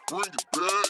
Bring it back.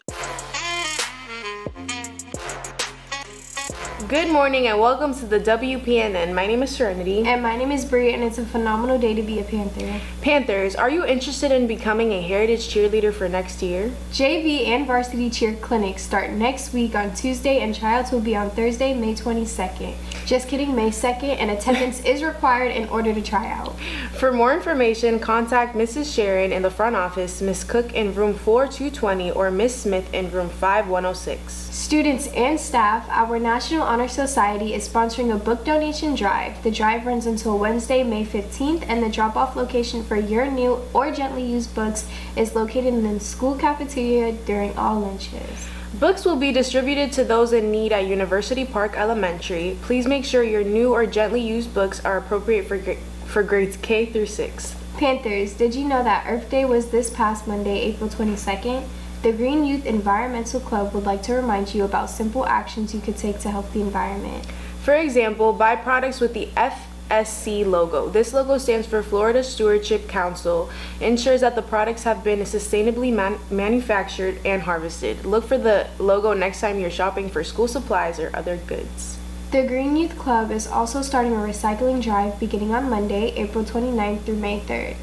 Good morning and welcome to the WPNN. My name is Serenity. And my name is Bria, and it's a phenomenal day to be a Panther. Panthers, are you interested in becoming a heritage cheerleader for next year? JV and varsity cheer clinics start next week on Tuesday, and tryouts will be on Thursday, May 22nd. Just kidding, May 2nd, and attendance is required in order to try out. For more information, contact Mrs. Sharon in the front office, Miss Cook in room 4220, or Miss Smith in room 5106. Students and staff, our National Honor Society is sponsoring a book donation drive. The drive runs until Wednesday, May 15th, and the drop-off location for your new or gently used books is located in the school cafeteria during all lunches. Books will be distributed to those in need at University Park Elementary. Please make sure your new or gently used books are appropriate for grades K through 6. Panthers, did you know that Earth Day was this past Monday, April 22nd? The Green Youth Environmental Club would like to remind you about simple actions you could take to help the environment. For example, buy products with the FSC logo. This logo stands for Florida Stewardship Council. Ensures that the products have been sustainably manufactured and harvested. Look for the logo next time you're shopping for school supplies or other goods. The Green Youth Club is also starting a recycling drive beginning on Monday, April 29th through May 3rd.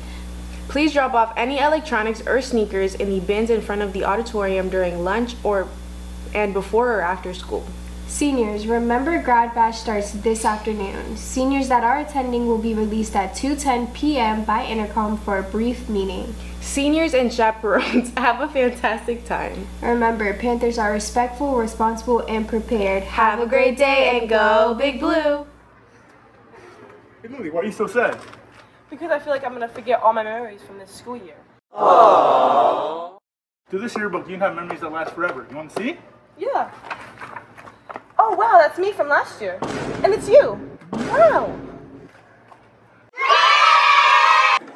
Please drop off any electronics or sneakers in the bins in front of the auditorium during lunch and before or after school. Seniors, remember Grad Bash starts this afternoon. Seniors that are attending will be released at 2:10 p.m. by intercom for a brief meeting. Seniors and chaperones, have a fantastic time. Remember, Panthers are respectful, responsible, and prepared. Have a great day and go Big Blue! Hey Lily, why are you so sad? Because I feel like I'm gonna forget all my memories from this school year. Through this yearbook, you can have memories that last forever. You want to see? Yeah. Oh wow, that's me from last year. And it's you. Wow.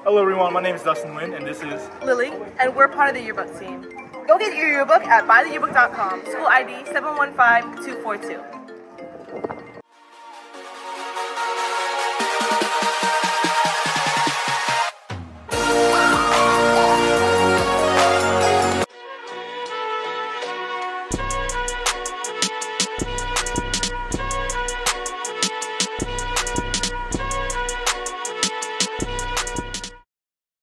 Hello everyone, my name is Dustin Lynn, and this is... Lily, and we're part of the yearbook team. Go get your yearbook at buytheyearbook.com. School ID 715242.